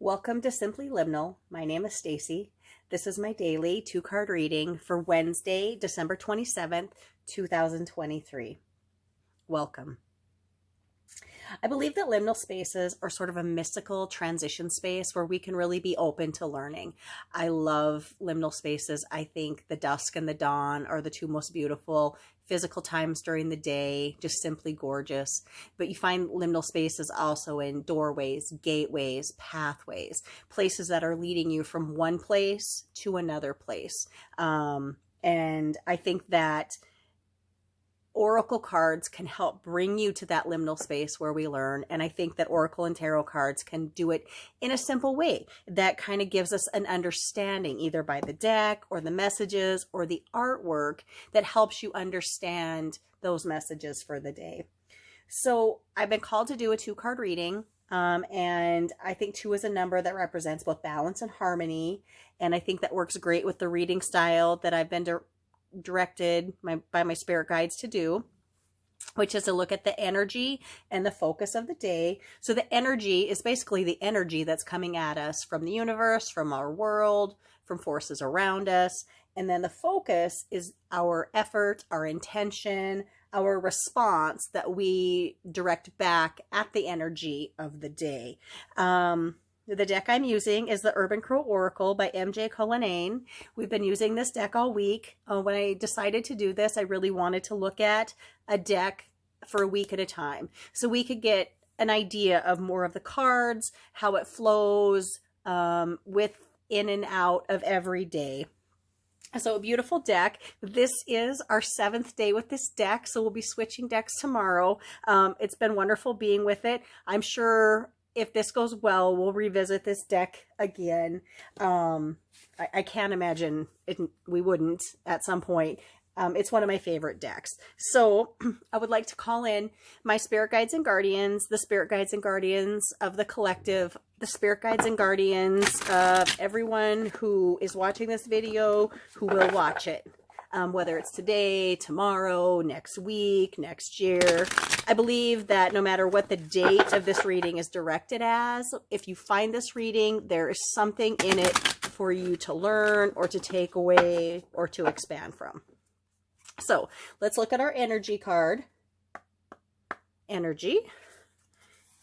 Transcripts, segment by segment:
Welcome to Simply Liminal. My name is Stacy. This is my daily 2-card reading for Wednesday, December 27th, 2023. Welcome. I believe that liminal spaces are sort of a mystical transition space where we can really be open to learning. I love liminal spaces. I think the dusk and the dawn are the two most beautiful physical times during the day, just simply gorgeous. But you find liminal spaces also in doorways, gateways, pathways, places that are leading you from one place to another place. And I think that Oracle cards can help bring you to that liminal space where we learn. And I think that Oracle and Tarot cards can do it in a simple way that kind of gives us an understanding, either by the deck or the messages or the artwork, that helps you understand those messages for the day. So I've been called to do a 2-card reading. And I think 2 is a number that represents both balance and harmony. And I think that works great with the reading style that I've been directed by my spirit guides to do, which is to look at the energy and the focus of the day. So the energy is basically the energy that's coming at us from the universe, from our world, from forces around us. And then the focus is our effort, our intention, our response that we direct back at the energy of the day. The deck I'm using is the Urban Crow Oracle by MJ Cullinane. We've been using this deck all week. When I decided to do this, I really wanted to look at a deck for a week at a time, so we could get an idea of more of the cards, how it flows with in and out of every day. So a beautiful deck. This is our 7th day with this deck, so we'll be switching decks tomorrow. It's been wonderful being with it. I'm sure if this goes well, we'll revisit this deck again. I can't imagine we wouldn't at some point. It's one of my favorite decks. So I would like to call in my spirit guides and guardians, the spirit guides and guardians of the collective, the spirit guides and guardians of everyone who is watching this video, who will watch it. Whether it's today, tomorrow, next week, next year. I believe that no matter what the date of this reading is directed as, if you find this reading, there is something in it for you to learn or to take away or to expand from. So let's look at our energy card. Energy.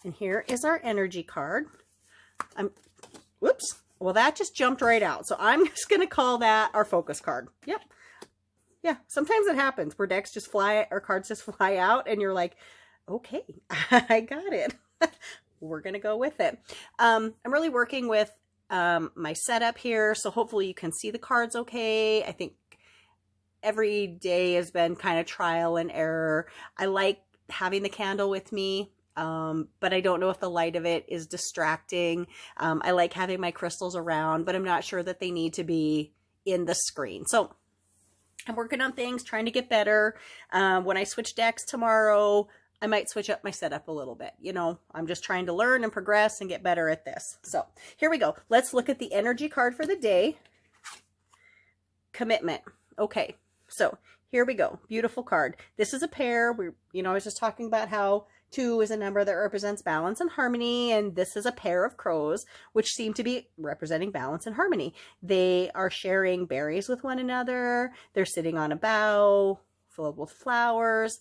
And here is our energy card. Whoops. Well, that just jumped right out. So I'm just going to call that our focus card. Yep. Yeah, sometimes it happens where decks just fly, or cards just fly out, and you're like, okay, I got it. We're going to go with it. I'm really working with my setup here, so hopefully you can see the cards okay. I think every day has been kind of trial and error. I like having the candle with me, but I don't know if the light of it is distracting. I like having my crystals around, but I'm not sure that they need to be in the screen. So I'm working on things, trying to get better. When I switch decks tomorrow, I might switch up my setup a little bit. You know, I'm just trying to learn and progress and get better at this. So here we go. Let's look at the energy card for the day. Commitment. Okay, so here we go. Beautiful card. This is a pair. I was just talking about how 2 is a number that represents balance and harmony, and this is a pair of crows, which seem to be representing balance and harmony. They are sharing berries with one another. They're sitting on a bough filled with flowers.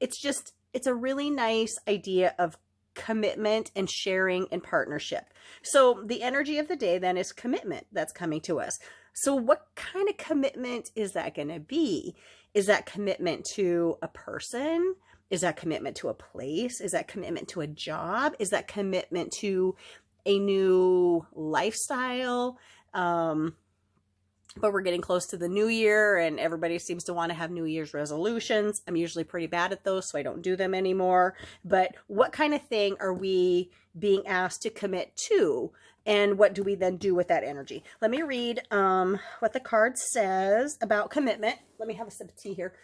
It's a really nice idea of commitment and sharing and partnership. So the energy of the day then is commitment that's coming to us. So what kind of commitment is that going to be? Is that commitment to a person? Is that commitment to a place? Is that commitment to a job? Is that commitment to a new lifestyle? But we're getting close to the new year and everybody seems to want to have New Year's resolutions. I'm usually pretty bad at those, so I don't do them anymore. But what kind of thing are we being asked to commit to? And what do we then do with that energy? Let me read what the card says about commitment. Let me have a sip of tea here.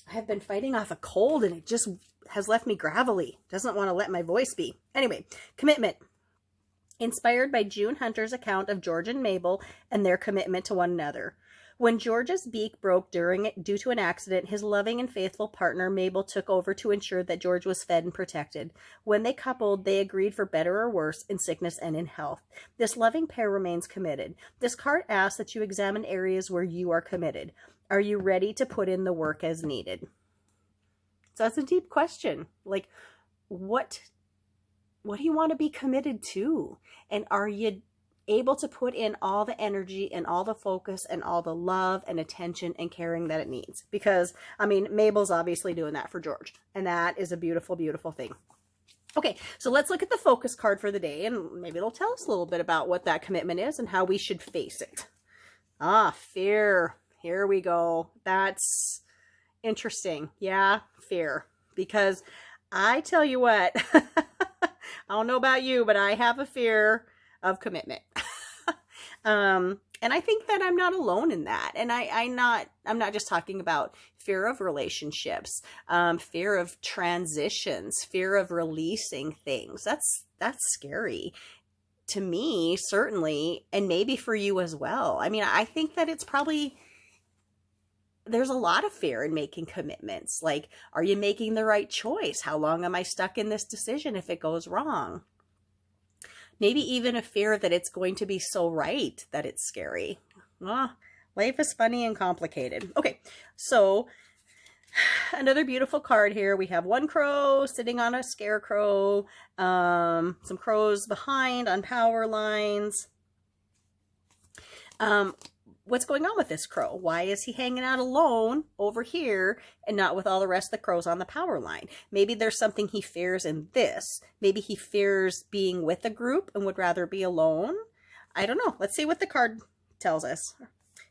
I have been fighting off a cold and it just has left me gravelly. Doesn't want to let my voice be. Anyway, commitment. Inspired by June Hunter's account of George and Mabel and their commitment to one another. When George's beak broke due to an accident, his loving and faithful partner Mabel took over to ensure that George was fed and protected. When they coupled, they agreed for better or worse in sickness and in health. This loving pair remains committed. This card asks that you examine areas where you are committed. Are you ready to put in the work as needed? So that's a deep question. Like, what do you want to be committed to? And are you able to put in all the energy and all the focus and all the love and attention and caring that it needs? Because, I mean, Mabel's obviously doing that for George. And that is a beautiful, beautiful thing. Okay, so let's look at the focus card for the day, and maybe it'll tell us a little bit about what that commitment is and how we should face it. Fear. Here we go. That's interesting. Yeah, fear. Because I tell you what, I don't know about you, but I have a fear of commitment. And I think that I'm not alone in that. And I'm not just talking about fear of relationships, fear of transitions, fear of releasing things. That's scary to me, certainly, and maybe for you as well. I mean, I think that it's probably, there's a lot of fear in making commitments. Like, are you making the right choice? How long am I stuck in this decision if it goes wrong? Maybe even a fear that it's going to be so right that it's scary. Life is funny and complicated. Okay, so another beautiful card here. We have one crow sitting on a scarecrow, some crows behind on power lines. What's going on with this crow? Why is he hanging out alone over here and not with all the rest of the crows on the power line? Maybe there's something he fears in this. Maybe he fears being with a group and would rather be alone. I don't know. Let's see what the card tells us.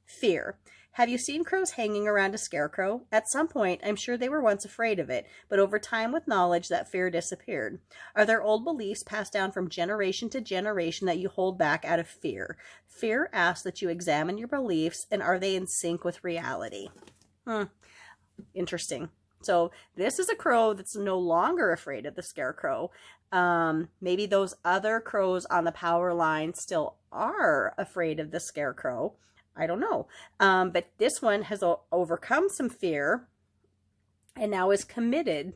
Fear. Have you seen crows hanging around a scarecrow? At some point, I'm sure they were once afraid of it, but over time with knowledge, that fear disappeared. Are there old beliefs passed down from generation to generation that you hold back out of fear? Fear asks that you examine your beliefs, and are they in sync with reality? Interesting. So this is a crow that's no longer afraid of the scarecrow. Maybe those other crows on the power line still are afraid of the scarecrow. I don't know. But this one has overcome some fear and now is committed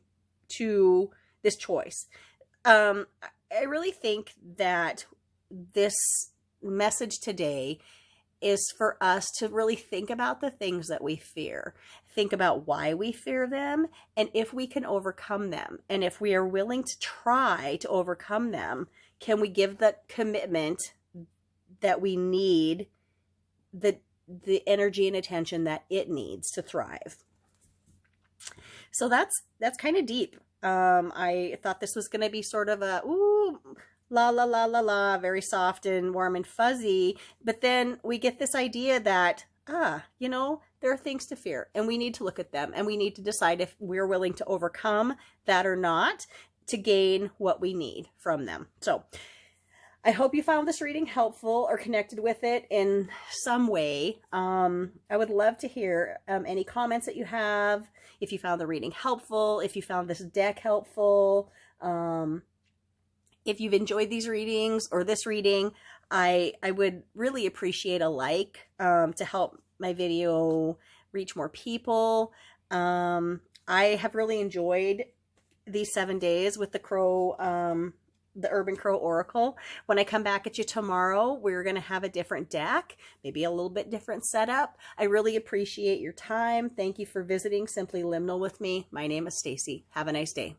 to this choice. I really think that this message today is for us to really think about the things that we fear. Think about why we fear them and if we can overcome them. And if we are willing to try to overcome them, can we give the commitment that we need, the energy and attention that it needs to thrive? So that's kind of deep. I thought this was going to be sort of a, ooh, la, la, la, la, la, very soft and warm and fuzzy. But then we get this idea that, you know, there are things to fear and we need to look at them and we need to decide if we're willing to overcome that or not to gain what we need from them. So I hope you found this reading helpful or connected with it in some way. I would love to hear any comments that you have, if you found the reading helpful, if you found this deck helpful, if you've enjoyed these readings or this reading. I would really appreciate a like to help my video reach more people. I have really enjoyed these 7 days with the crow, the Urban Crow Oracle. When I come back at you tomorrow, we're going to have a different deck, maybe a little bit different setup. I really appreciate your time. Thank you for visiting Simply Liminal with me. My name is Stacy. Have a nice day.